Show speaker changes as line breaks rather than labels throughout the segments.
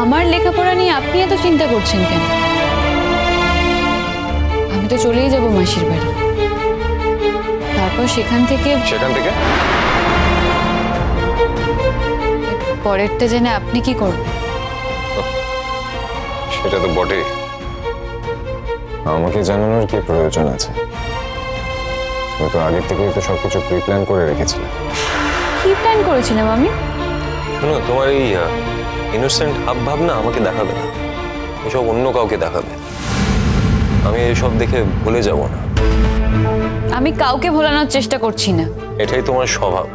আমার লেখাপড়া নিয়ে আপনি এত চিন্তা করছেন কেন? আমি তো চলেই যাব মাসির বাড়ি, তারপর সেখান থেকে পরেরটা জেনে আপনি কি করবেন?
সেটা তো বটে, আমাকে জানানোর কি প্রয়োজন আছে? তুমি তো আগের থেকেই তো সবকিছু প্রি প্ল্যান করে রেখেছিলে।
কি প্ল্যান করেছিলাম আমি?
শোনো, তোমার এই ইনোসেন্ট হাব ভাব না আমাকে দেখাবে না, এসব অন্য কাউকে দেখাবে। আমি এসব দেখে ভুলে যাব না।
আমি কাউকে ভোলানোর চেষ্টা করছি না।
এটাই তোমার স্বভাব।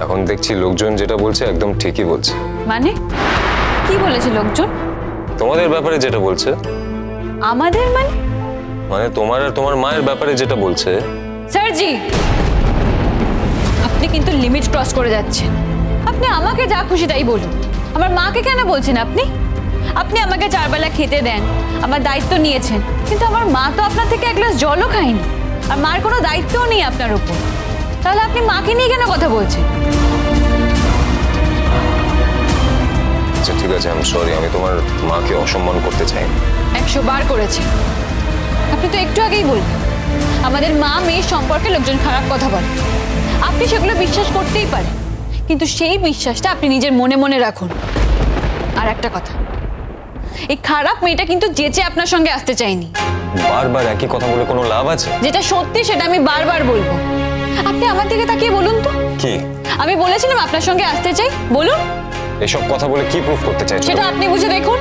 এখন দেখছি লোকজন যেটা বলছে একদম ঠিকই বলছে।
মানে কি বলেছে লোকজন?
তোমাদের ব্যাপারে যেটা বলছে।
আমাদের মানে?
মানে তোমার আর তোমার মায়ের ব্যাপারে যেটা বলছে।
স্যারজি, আপনি কিন্তু লিমিট ক্রস করে যাচ্ছেন। আপনি আমাকে যা খুশি তাই বলুন, আমার মাকে কেন বলছেন আপনি? আপনি আমাকে 4 বেলা খেতে দেন, আমার দায়িত্ব নিয়েছেন, কিন্তু আমার মা তো আপনার থেকে এক গ্লাস জলও খায়নি, আর মার কোনো দায়িত্বও নেই আপনার উপর। তাহলে আপনি মাকে নিয়ে কেন কথা বলছেন?
আচ্ছা ঠিক আছে, আমি সরি, আমি তোমার মাকে অসম্মান করতে চাই না।
100 বার করেছি। আপনি তো একটু আগেই বললেন আমাদের মা মেয়ের সম্পর্কে লোকজন খারাপ কথা বলে, আপনি সেগুলো বিশ্বাস করতেই পারেন, কিন্তু সেই বিশ্বাসটা আপনি নিজের মনে মনে রাখুন। আর একটা কথা, এই খারাপ মেয়েটা কিন্তু যেচে আপনার সঙ্গে আসতে চাইনি।
বারবার একই কথা বলে কোনো লাভ আছে?
যেটা সত্যি সেটা আমি বারবার বলবো। আপনি আমার দিকে তাকিয়ে বলুন তো,
কি
আমি বলেছিলাম আপনার সঙ্গে আসতে চাই? বলুন।
এসব কথা বলে কি প্রুফ করতে চাইছো?
সেটা আপনি বুঝে দেখুন।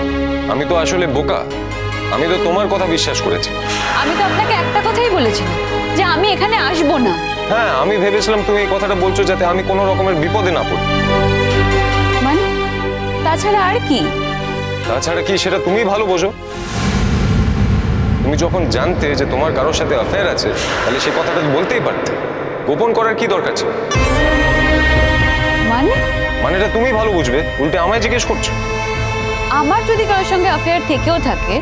আমি তো আসলে বোকা, আমি তো তোমার কথা বিশ্বাস করেছি।
আমি তো আপনাকে একটা কথাই বলেছিলাম যে আমি এখানে আসবো না।
হ্যাঁ, আমি ভেবেছিলাম তুমি এই কথাটা বলছো যাতে আমি কোনো রকমের বিপদে না পড়ি।
মানে তাছাড়া আর কি?
তাছাড়া কি সেটা তুমি ভালো বোঝো। তুমি যখন জানতে যে তোমার কারোর সাথে অ্যাফেয়ার আছে, তাহলে সেই কথাটা বলতেই পারতে। গোপন করার কি দরকার ছিল? মানে এটা তুমি ভালো বুঝবে, উল্টে আমায় জিজ্ঞেস করছো।
আমার যদি কারোর সঙ্গে অ্যাফেয়ার থেকেও থাকে,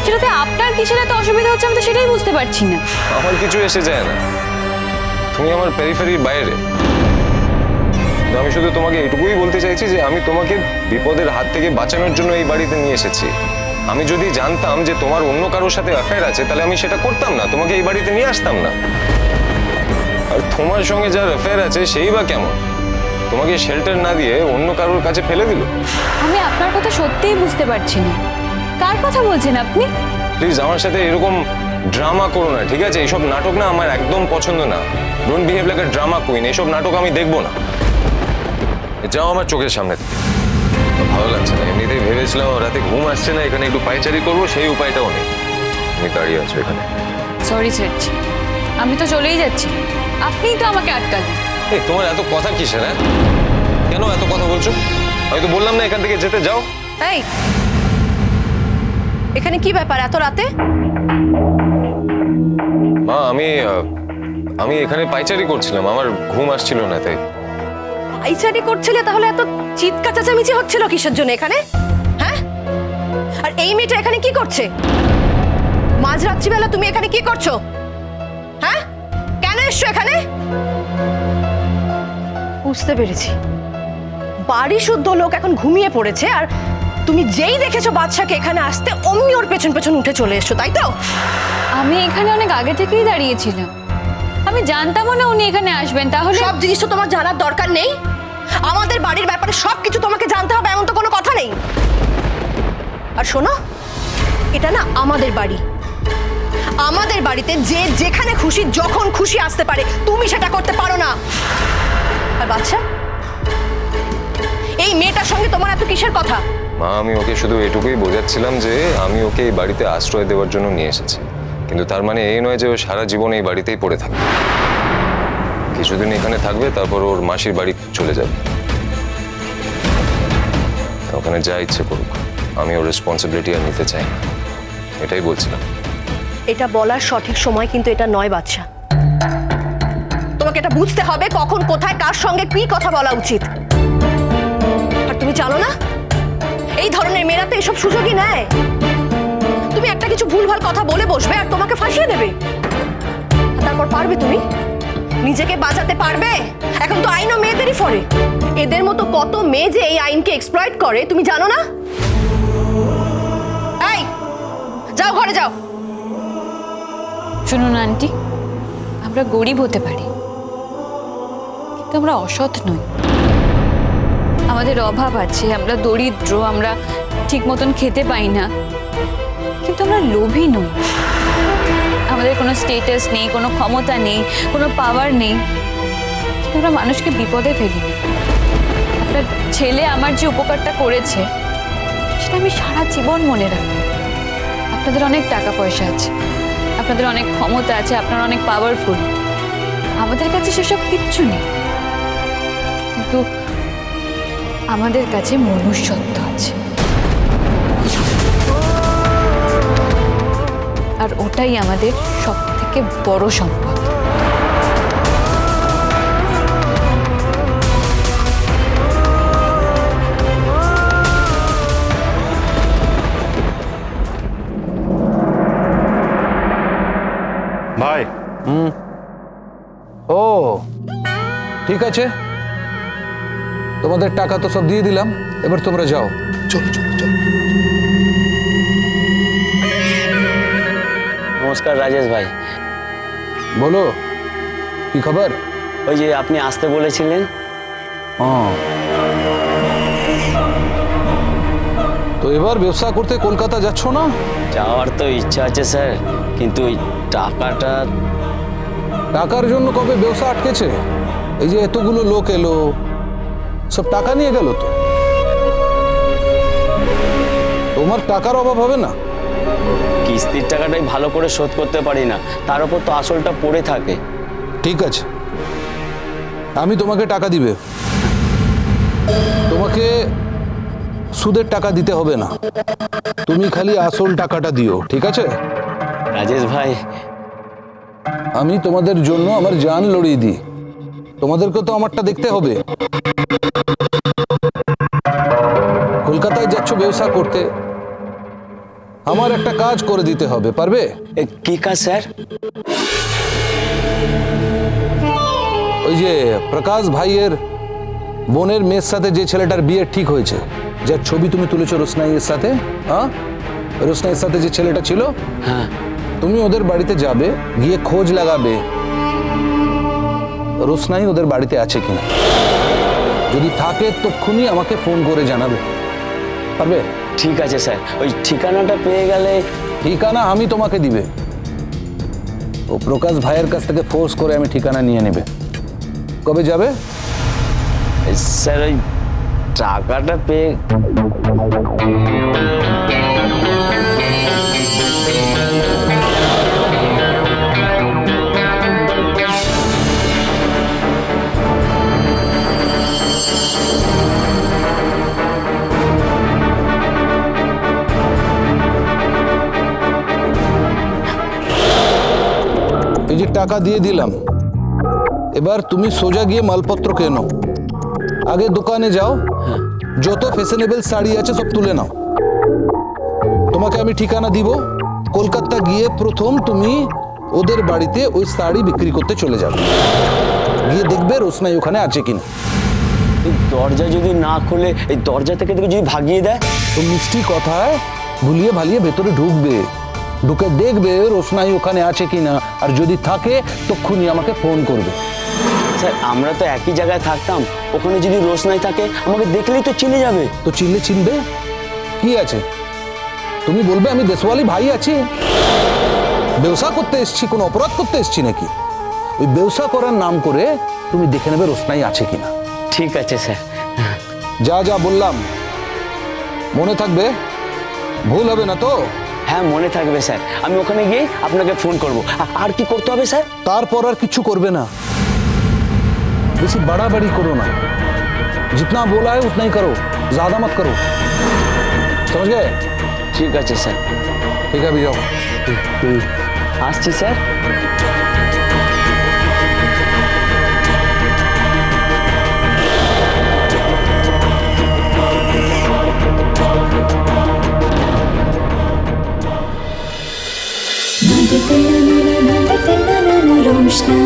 সেটাতে আপনার কিসের এত অসুবিধা হচ্ছে আমি তো সেটাই বুঝতে পারছি না।
আমার কিছু এসে যায় না, তুমি আমার পেরিফেরির বাইরে। আমি শুধু তোমাকে এটুকুই বলতে চাইছি যে আমি তোমাকে বিপদের হাত থেকে বাঁচানোর জন্য এই বাড়িতে নিয়ে এসেছি। আমি যদি জানতাম যে তোমার অন্য কারোর সাথে অ্যাফেয়ার আছে, তাহলে আমি সেটা করতাম না, তোমাকে এই বাড়িতে নিয়ে আসতাম না। আর তোমার সঙ্গে যার অ্যাফেয়ার আছে সেই বা কেমন? তোমাকে শেল্টার না দিয়ে অন্য কারোর কাছে ফেলে দিল।
আমি আপনার কথা সত্যিই বুঝতে পারছি না, কার কথা বলছেন আপনি?
প্লিজ আমার সাথে এরকম ড্রামা করো না, ঠিক আছে? এইসব নাটক না আমার একদম পছন্দ না। Don't behave like a drama queen. এইসব নাটক আমি দেখবো না। যাও আমার চোখের সামনে থেকে। ভালো লাগছে না, এমনিতেই ভেবেছিলাম রাতে ঘুম আসছে না, এখানে একটু পায়চারি করবো, সেই উপায়টাও নেই। তুমি দাঁড়িয়ে আছো এখানে।
সরি স্যারজি, আমি তো চলেই যাচ্ছি, আপনিই তো আমাকে আটকালেন।
এই তোমার এত কথা কিসের? হ্যাঁ, কেন এত কথা বলছো? আমি তো বললাম না এখান থেকে যেতে। যাও।
এই, এখানে কি ব্যাপার এত রাতে?
মা, আমি এখানে পায়চারি করছিলাম, আমার ঘুম আসছিল না তাই।
পাইচারি করছিলে? তাহলে এত চিৎকার চেঁচামেচি হচ্ছিল কিসের জন্য এখানে? হ্যাঁ, আর এই মেয়েটা এখানে কি করছে? মাঝরাত্রিবেলা তুমি এখানে কি করছো? হ্যাঁ, কেন এসছো এখানে? বুঝতে পেরেছি, বাড়ি শুদ্ধ লোক এখন ঘুমিয়ে পড়েছে, আর তুমি যেই দেখেছো বাদশাকে এখানে আসতে, অমনি ওর পেছন পেছন উঠে চলে এসছো, তাই তো?
আমি এখানে অনেক আগে থেকেই দাঁড়িয়েছিলাম, আমি জানতামও না উনি এখানে আসবেন। তাহলে
সব জিনিস তো তোমার জানার দরকার নেই। আমাদের বাড়ির ব্যাপারে সবকিছু তোমাকে জানতে হবে এমন তো কোনো কথা নেই। আর শোনো, এটা না আমাদের বাড়ি। আমাদের বাড়িতে যে যেখানে খুশি যখন খুশি আসতে পারে, তুমি সেটা করতে পারো না। আর বাচ্চা, এই মেয়েটার সঙ্গে তোমার এত কিসের কথা?
মা, আমি ওকে শুধু এটুকুই বোঝাচ্ছিলাম যে আমি ওকে এই বাড়িতে আশ্রয় দেওয়ার জন্য নিয়ে এসেছি, কিন্তু তার মানে এই নয় যে ও সারা জীবন এই বাড়িতেই পড়ে থাকবে। কিছুদিন এখানে থাকবে, তারপর ওর মাসির বাড়ি চলে যাবে। ওখানে যা ইচ্ছে করুক, আমি ওর রেসপন্সিবিলিটি আর নিতে চাই না, এটাই বলছিলাম।
এটা বলার সঠিক সময় কিন্তু এটা নয় বাচ্চা। তোমাকে এটা বুঝতে হবে কখন কোথায় কার সঙ্গে কি কথা বলা উচিত। আর তুমি জানো না, এই ধরনের মেয়েরা তো এসব সুযোগই নেয়। তুমি একটা কিছু ভুলভাল কথা বলে বসবে আর তোমাকে ফাঁসিয়ে দেবে, তারপর পারবে তুমি নিজেকে বাঁচাতে পারবে? এখন তো আইনও মেয়েদেরই ফরে। এদের মতো কত মেয়ে যে এই আইনকে এক্সপ্লয়েট করে তুমি জানো না? এই যাও, ঘরে যাও।
শুনুন আন্টি, আমরা গরিব হতে পারি কিন্তু আমরা অসৎ নই। আমাদের অভাব আছে, আমরা দরিদ্র, আমরা ঠিক মতন খেতে পাই না, কিন্তু আমরা লোভী নই। আমাদের কোনো স্টেটাস নেই, কোনো ক্ষমতা নেই, কোনো পাওয়ার নেই, কিন্তু আমরা মানুষকে বিপদে ফেলি না। আপনার ছেলে আমার যে উপকারটা করেছে সেটা আমি সারা জীবন মনে রাখবো। আপনাদের অনেক টাকা পয়সা আছে, আপনাদের অনেক ক্ষমতা আছে, আপনারা অনেক পাওয়ারফুল, আমাদের কাছে সেসব কিচ্ছু নেই, কিন্তু আমাদের কাছে মনুষ্যত্ব আছে, আর ওটাই আমাদের সবথেকে বড় সম্পদ।
ভাই
ও ঠিক আছে, তোমাদের টাকা তো সব দিয়ে দিলাম, এবার তোমরা যাও। চলো চলো চলো।
নমস্কার রাজেশ ভাই।
বলো কি খবর?
ওই যে আপনি আসতে বলেছিলেন।
হ্যাঁ, তো এবার ব্যবসা করতে কলকাতা যাচ্ছ না?
যাওয়ার তো ইচ্ছা আছে স্যার, কিন্তু ওই টাকাটা।
টাকার জন্য কবে ব্যবসা আটকেছে? এই যে এতগুলো লোক এলো, সব টাকা নিয়ে গেল, তো তোমার টাকার অভাব হবে না?
কিস্তির টাকাটাই ভালো করে শোধ করতে পারি না, তার উপর তো আসলটা পড়ে থাকে।
ঠিক আছে, আমি তোমাকে টাকা দিবে, তোমাকে সুদের টাকা দিতে হবে না, তুমি খালি আসল টাকাটা দিও, ঠিক আছে?
রাজেশ ভাই,
আমি তোমাদের জন্য আমার জান লড়িয়ে দিই, তোমাদেরকে তো আমারটা দেখতে হবে। কলকাতায় যাচ্ছ ব্যবসা করতে, আমার একটা কাজ করে দিতে হবে, পারবে?
কি কাজ স্যার?
ওই যে প্রকাশ ভাইয়ের বোনের মেয়ের সাথে যে ছেলেটার বিয়ে ঠিক হয়েছে, যার ছবি তুমি তুলেছো রোশনাইয়ের সাথে, হ্যাঁ, রোশনাইয়ের সাথে যে ছেলেটা ছিল,
হ্যাঁ,
তুমি ওদের বাড়িতে যাবে, গিয়ে খোঁজ লাগাবে রোশনাই ওদের বাড়িতে আছে কিনা। যদি থাকে তক্ষুনি আমাকে ফোন করে জানাবে, পারবে?
ঠিক আছে স্যার, ওই ঠিকানাটা পেয়ে গেলে।
ঠিকানা আমি তোমাকে দিবে, ও প্রকাশ ভাইয়ের কাছ থেকে ফোর্স করে আমি ঠিকানা নিয়ে নেবে। কবে যাবে?
স্যার ওই টাকাটা পেয়ে।
এই যে টাকা দিয়ে দিলাম, এবার তুমি সোজা গিয়ে মালপত্র কেনো, আগে দোকানে যাও, যত ফ্যাশনেবল শাড়ি আছে সব তুলে নাও। তোমাকে আমি ঠিকানা দিব, কলকাতা গিয়ে প্রথম তুমি ওদের বাড়িতে ওই শাড়ি বিক্রি করতে চলে যাবে, গিয়ে দেখবে রোশনাই ওখানে আছে কিনা।
এই দরজা যদি না খুলে, এই দরজা থেকে যদি ভাগিয়ে দেয়?
তো মিষ্টি কথায় ভুলিয়ে ভালিয়ে ভেতরে ঢুকবে, ঢুকে দেখবে রোশনাই ওখানে আছে কিনা, আর যদি থাকে তক্ষুনি আমাকে ফোন করবে।
স্যার আমরা তো একই জায়গায় থাকতাম, ওখানে যদি রোশনাই থাকে আমাকে দেখলেই তো চিনে যাবে।
তো চিনলে চিনবে, কি আছে? তুমি বলবে আমি দেশওয়ালি ভাই আছি, ব্যবসা করতে এসছি, কোনো অপরাধ করতে এসছি নাকি? ওই ব্যবসা করার নাম করে তুমি দেখে নেবে রোশনাই আছে কিনা।
ঠিক আছে স্যার।
যা যা বললাম মনে থাকবে, ভুল হবে না তো?
হ্যাঁ মনে থাকবে স্যার, আমি ওখানে গিয়ে আপনাকে ফোন করব। আর কি করতে হবে স্যার?
তারপর আর কিছু করবে না, বেশি বাড়াবাড়ি করো না, जितना बोला है उतना ही करो, ज्यादा मत करो, समझ गए?
ঠিক আছে স্যার।
ठीक है, अभी जाओ।
আসছি স্যার।
रोशना